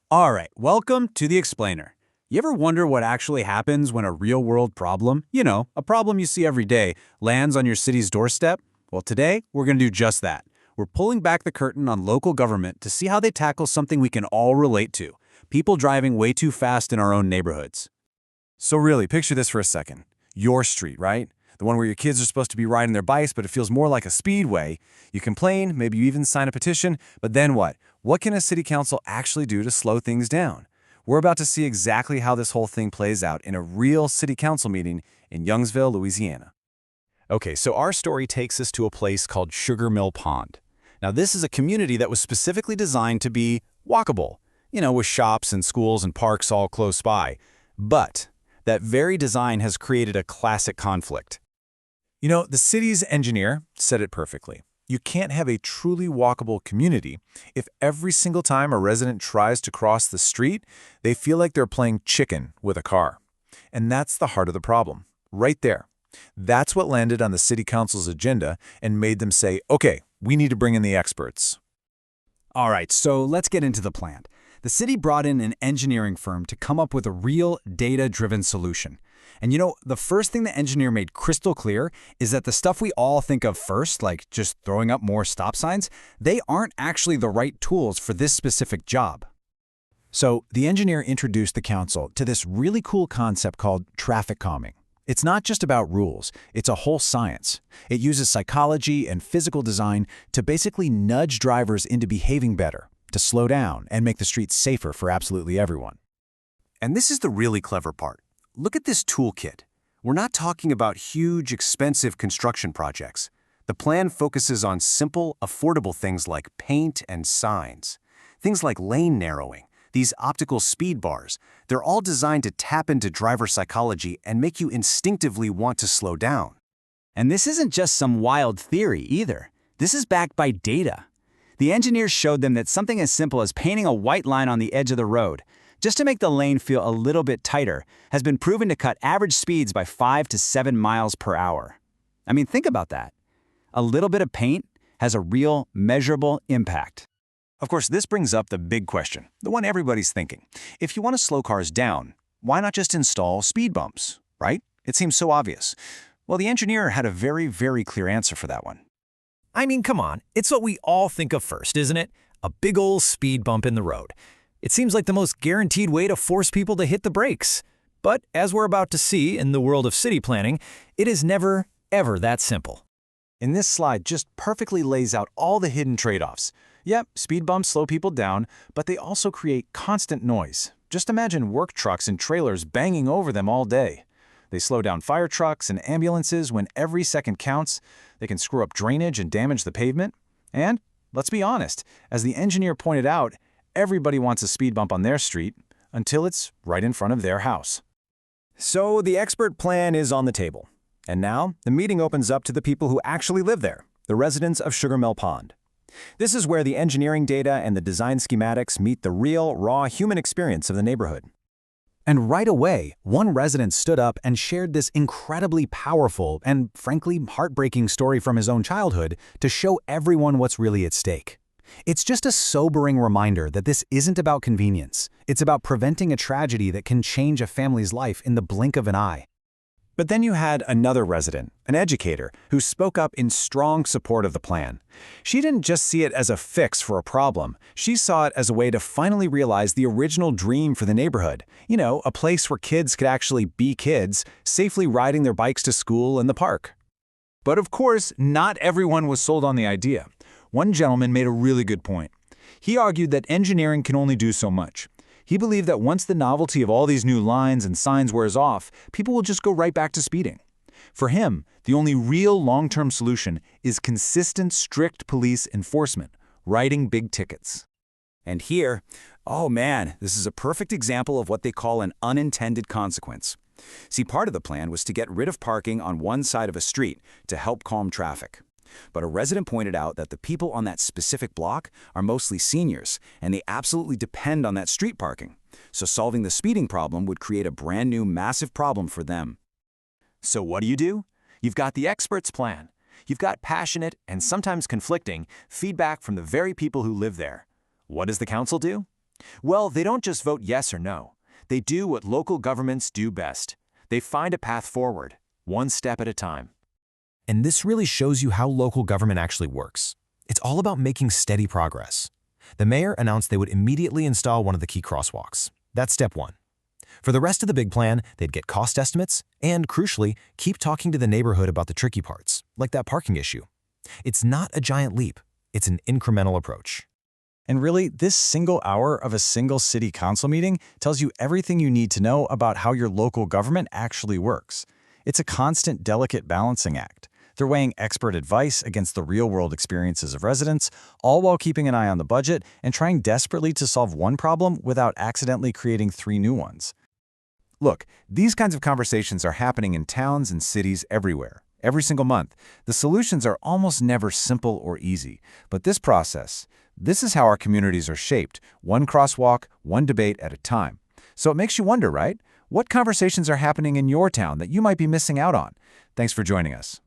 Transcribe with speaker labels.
Speaker 1: All right, welcome to the Explainer. You ever wonder what actually happens when a real-world problem, a problem you see every day, lands on your city's doorstep? Well, today, we're going to do just that. We're pulling back the curtain on local government to see how they tackle something we can all relate to, people driving way too fast in our own neighborhoods.
Speaker 2: So really, picture this for a second. Your street, right? The one where your kids are supposed to be riding their bikes, but it feels more like a speedway. You complain, maybe you even sign a petition, but then what? What can a city council actually do to slow things down? We're about to see exactly how this whole thing plays out in a real city council meeting in Youngsville, Louisiana.
Speaker 3: Okay, so our story takes us to a place called Sugar Mill Pond. Now, this is a community that was specifically designed to be walkable, with shops and schools and parks all close by. But that very design has created a classic conflict.
Speaker 2: The city's engineer said it perfectly. You can't have a truly walkable community if every single time a resident tries to cross the street, they feel like they're playing chicken with a car. And that's the heart of the problem, right there. That's what landed on the city council's agenda and made them say, okay, we need to bring in the experts.
Speaker 1: All right, so let's get into the plan. The city brought in an engineering firm to come up with a real data-driven solution. And the first thing the engineer made crystal clear is that the stuff we all think of first, like just throwing up more stop signs, they aren't actually the right tools for this specific job.
Speaker 4: So the engineer introduced the council to this really cool concept called traffic calming. It's not just about rules, it's a whole science. It uses psychology and physical design to basically nudge drivers into behaving better, to slow down and make the streets safer for absolutely everyone.
Speaker 5: And this is the really clever part. Look at this toolkit. We're not talking about huge, expensive construction projects. The plan focuses on simple, affordable things like paint and signs. Things like lane narrowing, these optical speed bars. They're all designed to tap into driver psychology and make you instinctively want to slow down.
Speaker 1: And this isn't just some wild theory either. This is backed by data. The engineers showed them that something as simple as painting a white line on the edge of the road, just to make the lane feel a little bit tighter, has been proven to cut average speeds by 5 to 7 miles per hour. I mean, think about that. A little bit of paint has a real, measurable impact.
Speaker 5: Of course, this brings up the big question, the one everybody's thinking. If you want to slow cars down, why not just install speed bumps, right? It seems so obvious. Well, the engineer had a very, very clear answer for that one.
Speaker 6: I mean, come on, it's what we all think of first, isn't it? A big ol' speed bump in the road. It seems like the most guaranteed way to force people to hit the brakes. But as we're about to see in the world of city planning, it is never, ever that simple.
Speaker 2: And this slide just perfectly lays out all the hidden trade-offs. Yep, speed bumps slow people down, but they also create constant noise. Just imagine work trucks and trailers banging over them all day. They slow down fire trucks and ambulances when every second counts. They can screw up drainage and damage the pavement. And, let's be honest, as the engineer pointed out, everybody wants a speed bump on their street until it's right in front of their house.
Speaker 4: So the expert plan is on the table. And now the meeting opens up to the people who actually live there, the residents of Sugar Mill Pond. This is where the engineering data and the design schematics meet the real, raw human experience of the neighborhood. And right away, one resident stood up and shared this incredibly powerful and, frankly, heartbreaking story from his own childhood to show everyone what's really at stake. It's just a sobering reminder that this isn't about convenience. It's about preventing a tragedy that can change a family's life in the blink of an eye. But then you had another resident, an educator, who spoke up in strong support of the plan. She didn't just see it as a fix for a problem. She saw it as a way to finally realize the original dream for the neighborhood. A place where kids could actually be kids, safely riding their bikes to school and the park.
Speaker 7: But of course, not everyone was sold on the idea. One gentleman made a really good point. He argued that engineering can only do so much. He believed that once the novelty of all these new lines and signs wears off, people will just go right back to speeding. For him, the only real long-term solution is consistent, strict police enforcement, writing big tickets.
Speaker 1: And here, oh man, this is a perfect example of what they call an unintended consequence. See, part of the plan was to get rid of parking on one side of a street to help calm traffic. But a resident pointed out that the people on that specific block are mostly seniors, and they absolutely depend on that street parking. So solving the speeding problem would create a brand new massive problem for them.
Speaker 5: So what do? You've got the expert's plan. You've got passionate and sometimes conflicting feedback from the very people who live there. What does the council do?
Speaker 4: Well, they don't just vote yes or no. They do what local governments do best. They find a path forward, one step at a time.
Speaker 5: And this really shows you how local government actually works. It's all about making steady progress. The mayor announced they would immediately install one of the key crosswalks. That's step one. For the rest of the big plan, they'd get cost estimates and, crucially, keep talking to the neighborhood about the tricky parts, like that parking issue. It's not a giant leap. It's an incremental approach.
Speaker 2: And really, this single hour of a single city council meeting tells you everything you need to know about how your local government actually works. It's a constant, delicate balancing act. They're weighing expert advice against the real-world experiences of residents, all while keeping an eye on the budget and trying desperately to solve one problem without accidentally creating 3 new ones.
Speaker 7: Look, these kinds of conversations are happening in towns and cities everywhere, every single month. The solutions are almost never simple or easy, but this is how our communities are shaped, one crosswalk, one debate at a time. So it makes you wonder, right? What conversations are happening in your town that you might be missing out on? Thanks for joining us.